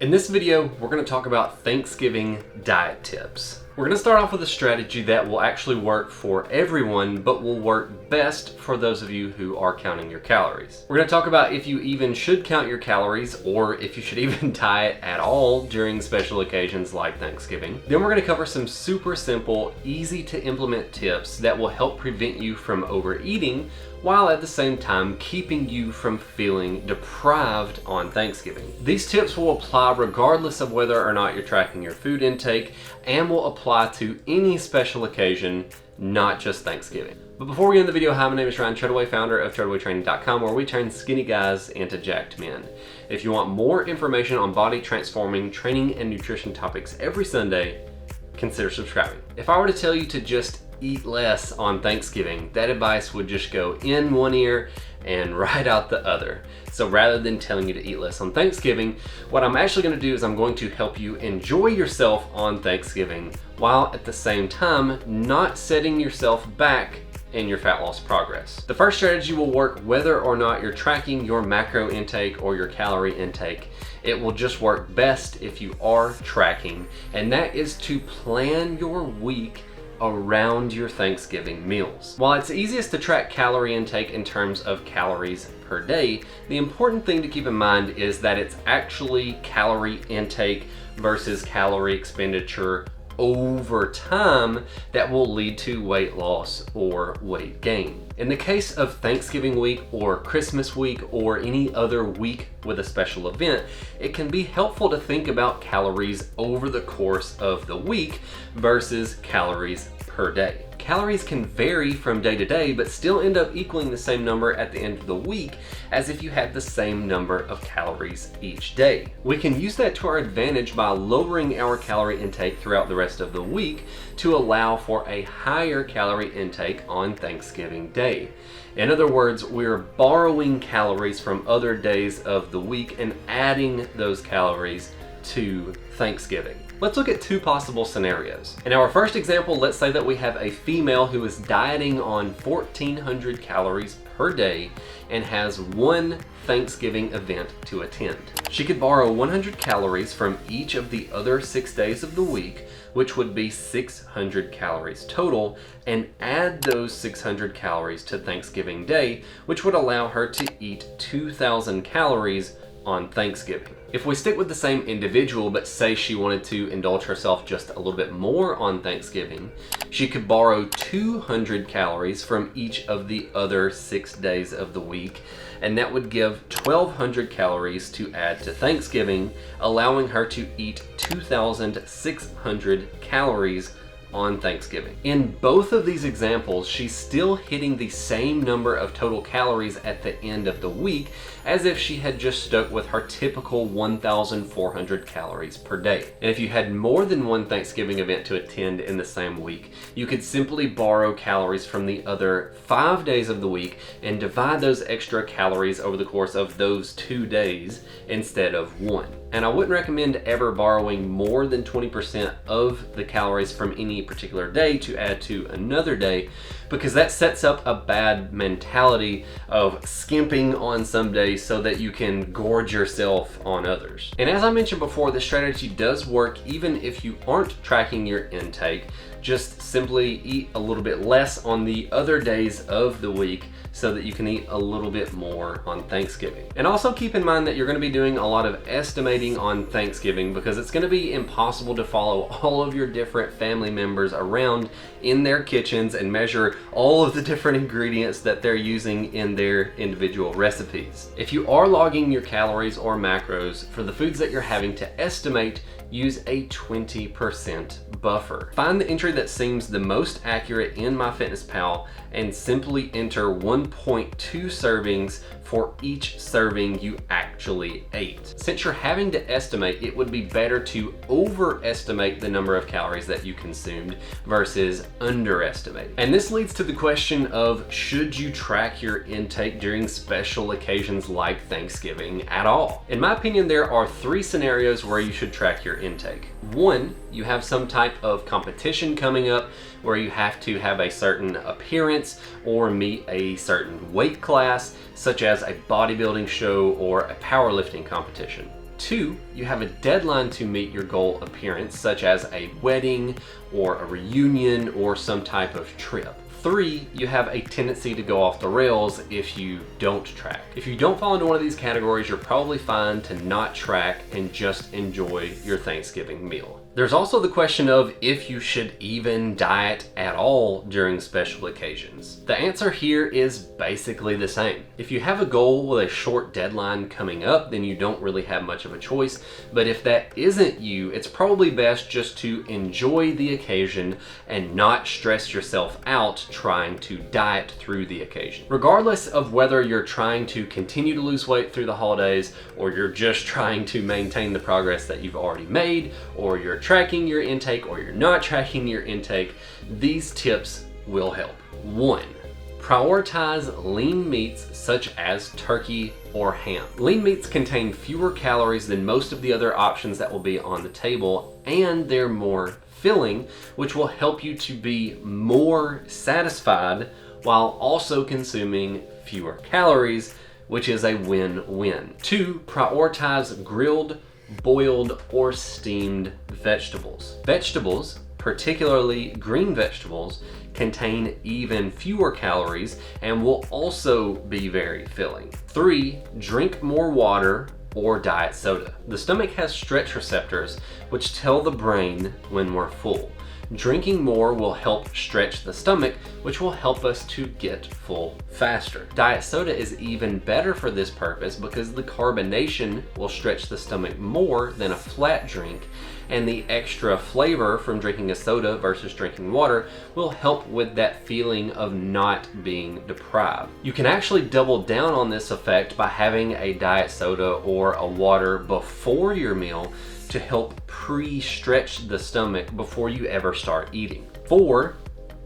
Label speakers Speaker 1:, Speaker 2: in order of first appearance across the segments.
Speaker 1: In this video, we're going to talk about Thanksgiving diet tips. We're going to start off with a strategy that will actually work for everyone, but will work best for those of you who are counting your calories. We're going to talk about if you even should count your calories, or if you should even diet at all during special occasions like Thanksgiving. Then we're going to cover some super simple, easy to implement tips that will help prevent you from overeating, while at the same time keeping you from feeling deprived on Thanksgiving. These tips will apply regardless of whether or not you're tracking your food intake, and will apply to any special occasion, not just Thanksgiving. But before we get into the video, hi, my name is Ryan Treadaway, founder of TreadawayTraining.com, where we turn skinny guys into jacked men. If you want more information on body transforming, training, and nutrition topics every Sunday, consider subscribing. If I were to tell you to just eat less on Thanksgiving, that advice would just go in one ear and right out the other. So rather than telling you to eat less on Thanksgiving, what I'm actually going to do is I'm going to help you enjoy yourself on Thanksgiving, while at the same time not setting yourself back in your fat loss progress. The first strategy will work whether or not you're tracking your macro intake or your calorie intake. It will just work best if you are tracking, and that is to plan your week around your Thanksgiving meals. While it's easiest to track calorie intake in terms of calories per day, the important thing to keep in mind is that it's actually calorie intake versus calorie expenditure over time that will lead to weight loss or weight gain. In the case of Thanksgiving week or Christmas week or any other week with a special event, it can be helpful to think about calories over the course of the week versus calories per day. Calories can vary from day to day, but still end up equaling the same number at the end of the week as if you had the same number of calories each day. We can use that to our advantage by lowering our calorie intake throughout the rest of the week to allow for a higher calorie intake on Thanksgiving Day. In other words, we're borrowing calories from other days of the week and adding those calories to Thanksgiving. Let's look at two possible scenarios. In our first example, let's say that we have a female who is dieting on 1,400 calories per day and has one Thanksgiving event to attend. She could borrow 100 calories from each of the other 6 days of the week, which would be 600 calories total, and add those 600 calories to Thanksgiving Day, which would allow her to eat 2,000 calories on Thanksgiving. If we stick with the same individual, but say she wanted to indulge herself just a little bit more on Thanksgiving, she could borrow 200 calories from each of the other 6 days of the week, and that would give 1,200 calories to add to Thanksgiving, allowing her to eat 2,600 calories on Thanksgiving. In both of these examples, she's still hitting the same number of total calories at the end of the week as if she had just stuck with her typical 1,400 calories per day. And if you had more than one Thanksgiving event to attend in the same week, you could simply borrow calories from the other 5 days of the week and divide those extra calories over the course of those 2 days instead of one. And I wouldn't recommend ever borrowing more than 20% of the calories from any particular day to add to another day, because that sets up a bad mentality of skimping on some days so that you can gorge yourself on others. And as I mentioned before, this strategy does work even if you aren't tracking your intake. Just simply eat a little bit less on the other days of the week so that you can eat a little bit more on Thanksgiving. And also keep in mind that you're going to be doing a lot of estimating on Thanksgiving, because it's going to be impossible to follow all of your different family members around in their kitchens and measure all of the different ingredients that they're using in their individual recipes. If you are logging your calories or macros for the foods that you're having to estimate, use a 20% buffer. Find the entry that seems the most accurate in MyFitnessPal and simply enter 1.2 servings for each serving you actually ate. Since you're having to estimate, it would be better to overestimate the number of calories that you consumed versus underestimate. And this leads to the question of, should you track your intake during special occasions like Thanksgiving at all? In my opinion, there are 3 scenarios where you should track your intake. 1, you have some type of competition coming up where you have to have a certain appearance or meet a certain weight class, such as a bodybuilding show or a powerlifting competition. 2, you have a deadline to meet your goal appearance, such as a wedding or a reunion or some type of trip. 3, you have a tendency to go off the rails if you don't track. If you don't fall into one of these categories, you're probably fine to not track and just enjoy your Thanksgiving meal. There's also the question of if you should even diet at all during special occasions. The answer here is basically the same. If you have a goal with a short deadline coming up, then you don't really have much of a choice. But if that isn't you, it's probably best just to enjoy the occasion and not stress yourself out trying to diet through the occasion. Regardless of whether you're trying to continue to lose weight through the holidays, or you're just trying to maintain the progress that you've already made, or you're tracking your intake or you're not tracking your intake, these tips will help. 1, prioritize lean meats such as turkey or ham. Lean meats contain fewer calories than most of the other options that will be on the table, and they're more filling, which will help you to be more satisfied while also consuming fewer calories, which is a win-win. 2, prioritize grilled, boiled, or steamed vegetables. Vegetables, particularly green vegetables, contain even fewer calories and will also be very filling. 3, drink more water or diet soda. The stomach has stretch receptors which tell the brain when we're full. Drinking more will help stretch the stomach, which will help us to get full faster. Diet soda is even better for this purpose because the carbonation will stretch the stomach more than a flat drink, and the extra flavor from drinking a soda versus drinking water will help with that feeling of not being deprived. You can actually double down on this effect by having a diet soda or a water before your meal to help pre-stretch the stomach before you ever start eating. 4,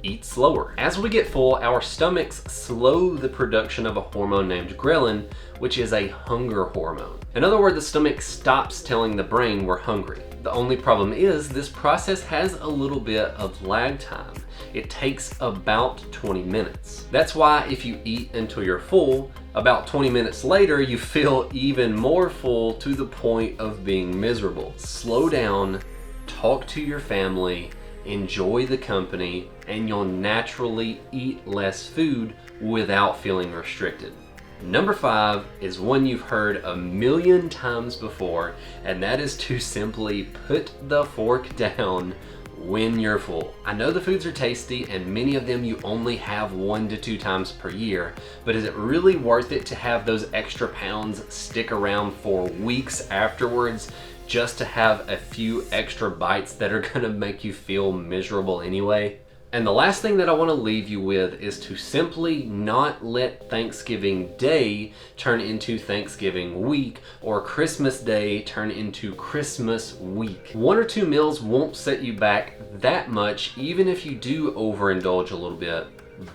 Speaker 1: eat slower. As we get full, our stomachs slow the production of a hormone named ghrelin, which is a hunger hormone. In other words, the stomach stops telling the brain we're hungry. The only problem is this process has a little bit of lag time. It takes about 20 minutes. That's why if you eat until you're full, about 20 minutes later, you feel even more full to the point of being miserable. Slow down, talk to your family, enjoy the company, and you'll naturally eat less food without feeling restricted. Number 5 is one you've heard a million times before, and that is to simply put the fork down when you're full. I know the foods are tasty and many of them you only have 1 to 2 times per year, but is it really worth it to have those extra pounds stick around for weeks afterwards just to have a few extra bites that are gonna make you feel miserable anyway? And the last thing that I want to leave you with is to simply not let Thanksgiving Day turn into Thanksgiving week, or Christmas Day turn into Christmas week. 1 or 2 meals won't set you back that much, even if you do overindulge a little bit.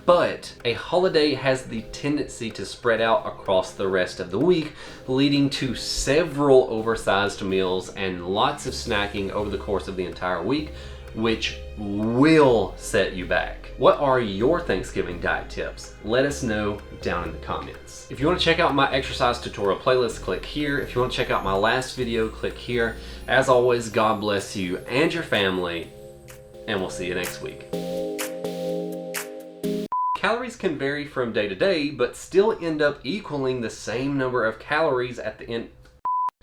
Speaker 1: But a holiday has the tendency to spread out across the rest of the week, leading to several oversized meals and lots of snacking over the course of the entire week, which will set you back. What are your Thanksgiving diet tips? Let us know down in the comments. If you want to check out my exercise tutorial playlist, click here. If you want to check out my last video, click here. As always, God bless you and your family, and we'll see you next week. Calories can vary from day to day, but still end up equaling the same number of calories at the end.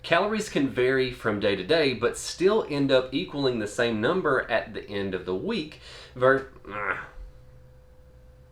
Speaker 1: Calories can vary from day to day, but still end up equaling the same number at the end of the week.